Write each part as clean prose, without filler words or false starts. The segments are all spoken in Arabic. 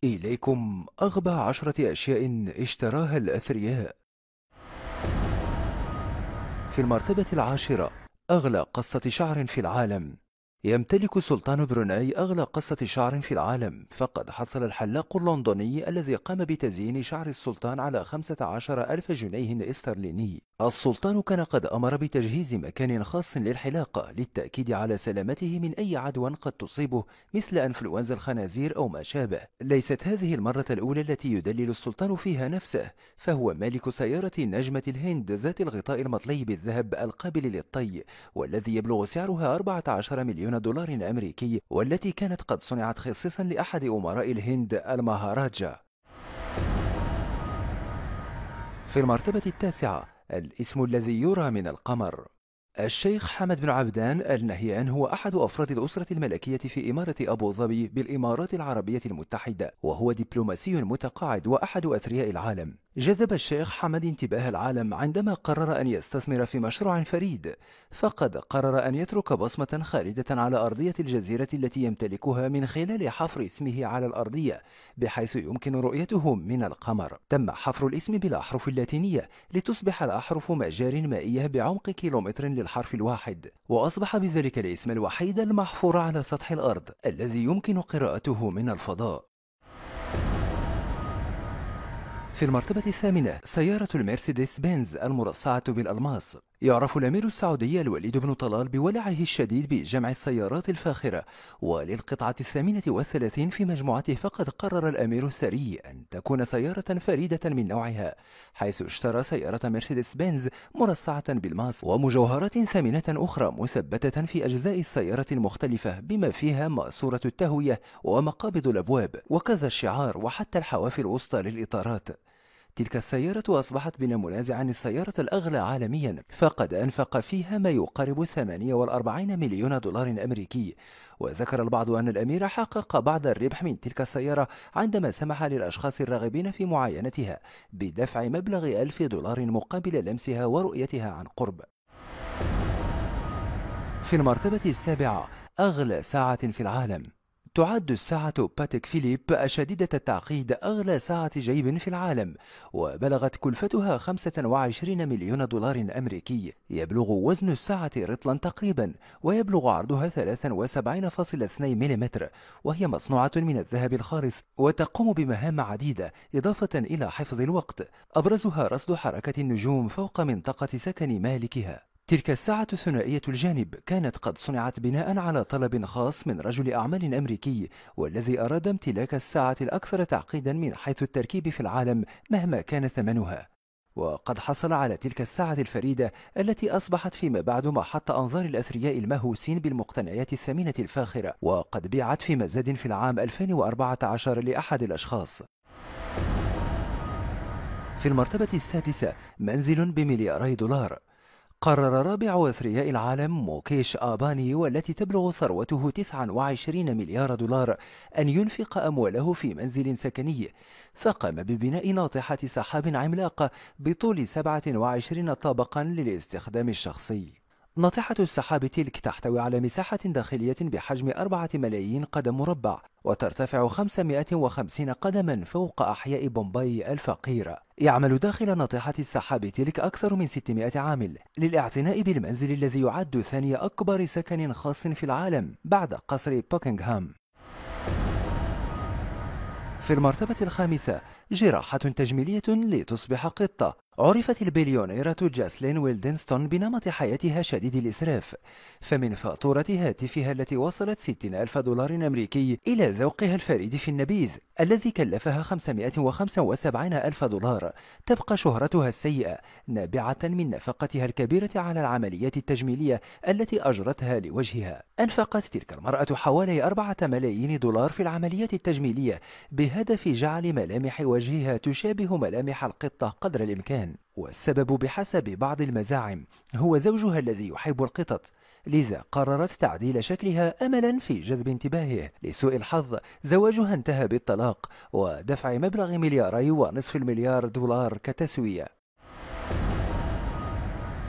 إليكم أغبى 10 أشياء اشتراها الأثرياء. في المرتبة العاشرة، أغلى قصة شعر في العالم. يمتلك سلطان بروناي أغلى قصة شعر في العالم، فقد حصل الحلاق اللندني الذي قام بتزيين شعر السلطان على 15,000 جنيه استرليني. السلطان كان قد أمر بتجهيز مكان خاص للحلاقة للتأكيد على سلامته من أي عدوى قد تصيبه مثل أنفلونزا الخنازير أو ما شابه. ليست هذه المرة الأولى التي يدلل السلطان فيها نفسه، فهو مالك سيارة نجمة الهند ذات الغطاء المطلي بالذهب القابل للطي، والذي يبلغ سعرها 14 مليون دولار أمريكي، والتي كانت قد صنعت خصيصا لأحد أمراء الهند المهاراجا. في المرتبة التاسعة، الاسم الذي يرى من القمر. الشيخ حمد بن عبدان آل نهيان هو أحد أفراد الأسرة الملكية في إمارة أبو ظبي بالإمارات العربية المتحدة، وهو دبلوماسي متقاعد وأحد أثرياء العالم. جذب الشيخ حمد انتباه العالم عندما قرر أن يستثمر في مشروع فريد، فقد قرر أن يترك بصمة خالدة على أرضية الجزيرة التي يمتلكها من خلال حفر اسمه على الأرضية بحيث يمكن رؤيته من القمر. تم حفر الاسم بالأحرف اللاتينية لتصبح الأحرف مجار مائية بعمق كيلومتر للحرف الواحد، وأصبح بذلك الاسم الوحيد المحفور على سطح الأرض الذي يمكن قراءته من الفضاء. في المرتبة الثامنة، سيارة المرسيدس بنز المرصعة بالألماس. يعرف الأمير السعودي الوليد بن طلال بولعه الشديد بجمع السيارات الفاخرة، وللقطعة 38 في مجموعته، فقد قرر الأمير الثري أن تكون سيارة فريدة من نوعها، حيث اشترى سيارة مرسيدس بنز مرصعة بالماس ومجوهرات ثمينة أخرى مثبتة في أجزاء السيارة المختلفة، بما فيها ماسورة التهوية ومقابض الأبواب وكذا الشعار وحتى الحواف الوسطى للإطارات. تلك السيارة أصبحت بلا منازع السيارة الأغلى عالميا، فقد أنفق فيها ما يقارب 48 مليون دولار أمريكي. وذكر البعض أن الأمير حقق بعض الربح من تلك السيارة عندما سمح للأشخاص الراغبين في معاينتها بدفع مبلغ 1000 دولار مقابل لمسها ورؤيتها عن قرب. في المرتبة السابعة، أغلى ساعة في العالم. تعد الساعة باتيك فيليب الشديدة التعقيد أغلى ساعة جيب في العالم، وبلغت كلفتها 25 مليون دولار أمريكي. يبلغ وزن الساعة رطلا تقريبا، ويبلغ عرضها 73.2 ملم، وهي مصنوعة من الذهب الخالص، وتقوم بمهام عديدة إضافة إلى حفظ الوقت، أبرزها رصد حركة النجوم فوق منطقة سكن مالكها. تلك الساعة ثنائية الجانب كانت قد صنعت بناء على طلب خاص من رجل أعمال أمريكي، والذي أراد امتلاك الساعة الأكثر تعقيدا من حيث التركيب في العالم مهما كان ثمنها. وقد حصل على تلك الساعة الفريدة التي أصبحت فيما بعد محط أنظار الأثرياء المهووسين بالمقتنيات الثمينة الفاخرة، وقد بيعت في مزاد في العام 2014 لأحد الأشخاص. في المرتبة السادسة، منزل بملياري دولار. قرر رابع أثرياء العالم موكيش آباني، والتي تبلغ ثروته 29 مليار دولار، أن ينفق أمواله في منزل سكني، فقام ببناء ناطحة سحاب عملاقة بطول 27 طابقا للاستخدام الشخصي. ناطحة السحاب تلك تحتوي على مساحة داخلية بحجم 4 ملايين قدم مربع، وترتفع 550 قدما فوق أحياء بومباي الفقيرة. يعمل داخل ناطحة السحاب تلك أكثر من 600 عامل للاعتناء بالمنزل الذي يعد ثاني أكبر سكن خاص في العالم بعد قصر بوكنغهام. في المرتبة الخامسة، جراحة تجميلية لتصبح قطة. عرفت البليونيرة جاسلين ويلدنستون بنمط حياتها شديد الإسراف، فمن فاتورة هاتفها التي وصلت 60,000 دولار أمريكي إلى ذوقها الفريد في النبيذ الذي كلفها 575,000 دولار، تبقى شهرتها السيئة نابعة من نفقتها الكبيرة على العمليات التجميلية التي أجرتها لوجهها. أنفقت تلك المرأة حوالي 4 ملايين دولار في العمليات التجميلية بهدف جعل ملامح وجهها تشابه ملامح القطة قدر الإمكان، والسبب بحسب بعض المزاعم هو زوجها الذي يحب القطط، لذا قررت تعديل شكلها أملا في جذب انتباهه. لسوء الحظ زواجها انتهى بالطلاق ودفع مبلغ 2.5 مليار دولار كتسوية.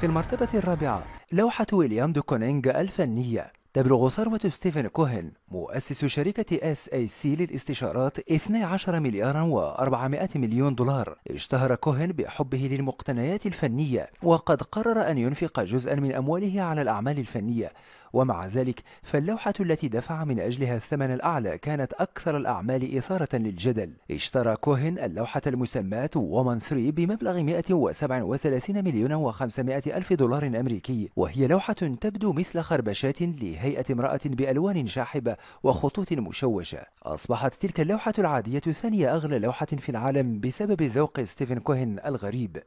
في المرتبة الرابعة، لوحة ويليام دو كونينغ الفنية. تبلغ ثروة ستيفن كوهن مؤسس شركة SAC للاستشارات 12 مليارا و400 مليون دولار. اشتهر كوهن بحبه للمقتنيات الفنية، وقد قرر أن ينفق جزءا من أمواله على الأعمال الفنية، ومع ذلك فاللوحة التي دفع من أجلها الثمن الأعلى كانت أكثر الأعمال إثارة للجدل. اشترى كوهن اللوحة المسماة وومن 3 بمبلغ 137 مليون و500 ألف دولار أمريكي، وهي لوحة تبدو مثل خربشات لهيئة امرأة بألوان شاحبة وخطوط مشوشة. أصبحت تلك اللوحة العادية ثانية أغلى لوحة في العالم بسبب ذوق ستيفن كوهن الغريب.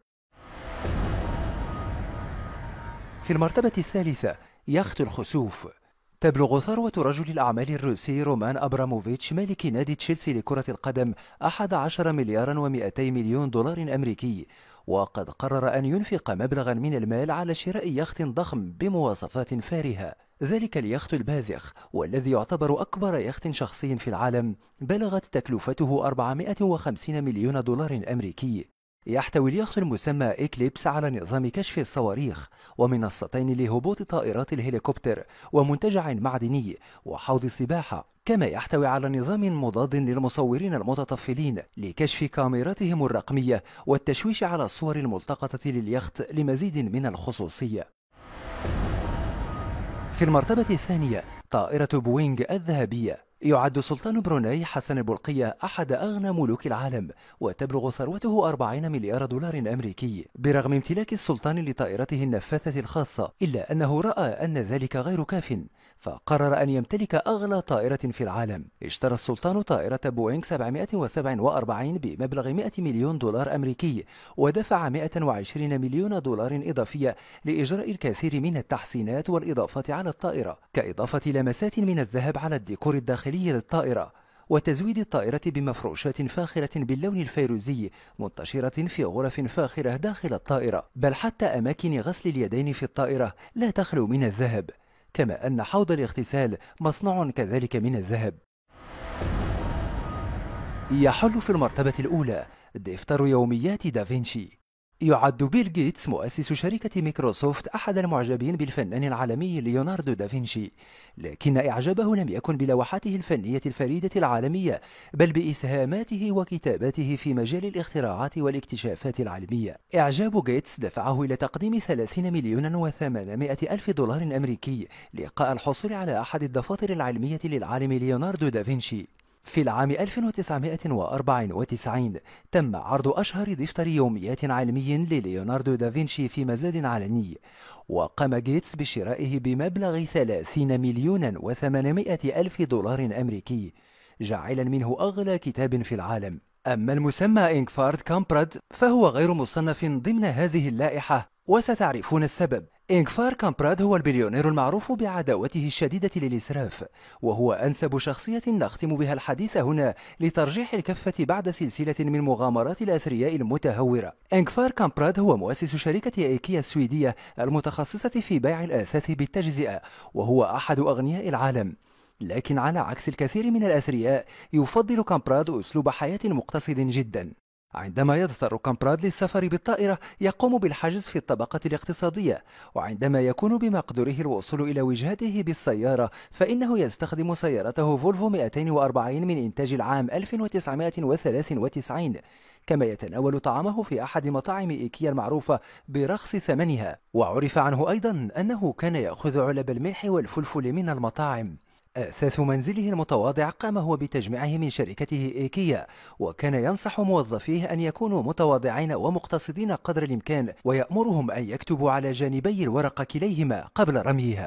في المرتبة الثالثة يخت الخسوف. تبلغ ثروة رجل الأعمال الروسي رومان أبراموفيتش مالك نادي تشيلسي لكرة القدم 11 مليارا و200 مليون دولار أمريكي، وقد قرر أن ينفق مبلغا من المال على شراء يخت ضخم بمواصفات فارهة. ذلك اليخت الباذخ، والذي يعتبر أكبر يخت شخصي في العالم، بلغت تكلفته 450 مليون دولار أمريكي. يحتوي اليخت المسمى إكليبس على نظام كشف الصواريخ، ومنصتين لهبوط طائرات الهليكوبتر، ومنتجع معدني، وحوض سباحة، كما يحتوي على نظام مضاد للمصورين المتطفلين لكشف كاميراتهم الرقمية والتشويش على الصور الملتقطة لليخت لمزيد من الخصوصية. في المرتبة الثانية طائرة بوينغ الذهبية. يعد سلطان بروناي حسن البلقية أحد أغنى ملوك العالم، وتبلغ ثروته 40 مليار دولار أمريكي. برغم امتلاك السلطان لطائرته النفاثة الخاصة، إلا أنه رأى أن ذلك غير كاف، فقرر أن يمتلك أغلى طائرة في العالم. اشترى السلطان طائرة بوينغ 747 بمبلغ 100 مليون دولار أمريكي، ودفع 120 مليون دولار إضافية لإجراء الكثير من التحسينات والإضافات على الطائرة، كإضافة لمسات من الذهب على الديكور الداخلي للطائرة، وتزويد الطائرة بمفروشات فاخرة باللون الفيروزي منتشرة في غرف فاخرة داخل الطائرة، بل حتى أماكن غسل اليدين في الطائرة لا تخلو من الذهب، كما أن حوض الاغتسال مصنوع كذلك من الذهب. يحل في المرتبة الأولى دفتر يوميات دافنشي. يعد بيل غيتس مؤسس شركة ميكروسوفت أحد المعجبين بالفنان العالمي ليوناردو دافنشي، لكن إعجابه لم يكن بلوحاته الفنية الفريدة العالمية، بل بإسهاماته وكتاباته في مجال الاختراعات والاكتشافات العلمية. إعجاب غيتس دفعه إلى تقديم 30 مليون و800 ألف دولار أمريكي لقاء الحصول على أحد الدفاتر العلمية للعالم ليوناردو دافنشي. في العام 1994 تم عرض أشهر دفتر يوميات علمي لليوناردو دافنشي في مزاد علني، وقام غيتس بشرائه بمبلغ 30 مليون و800 ألف دولار أمريكي، جاعلا منه أغلى كتاب في العالم. أما المسمى إنكفارد كامبراد فهو غير مصنف ضمن هذه اللائحة، وستعرفون السبب. إنكفار كامبراد هو البليونير المعروف بعداوته الشديدة للإسراف، وهو أنسب شخصية نختم بها الحديث هنا لترجيح الكفة بعد سلسلة من مغامرات الأثرياء المتهورة. إنكفار كامبراد هو مؤسس شركة إيكيا السويدية المتخصصة في بيع الأثاث بالتجزئة، وهو أحد أغنياء العالم. لكن على عكس الكثير من الأثرياء، يفضل كامبراد أسلوب حياة مقتصد جدا. عندما يضطر كامبراد للسفر بالطائرة يقوم بالحجز في الطبقة الاقتصادية، وعندما يكون بمقدوره الوصول إلى وجهته بالسيارة فإنه يستخدم سيارته فولفو 240 من إنتاج العام 1993، كما يتناول طعامه في أحد مطاعم إيكيا المعروفة برخص ثمنها. وعرف عنه أيضا أنه كان يأخذ علب الملح والفلفل من المطاعم. أثاث منزله المتواضع قام هو بتجميعه من شركته إيكيا، وكان ينصح موظفيه أن يكونوا متواضعين ومقتصدين قدر الإمكان، ويأمرهم أن يكتبوا على جانبي الورقة كليهما قبل رميها.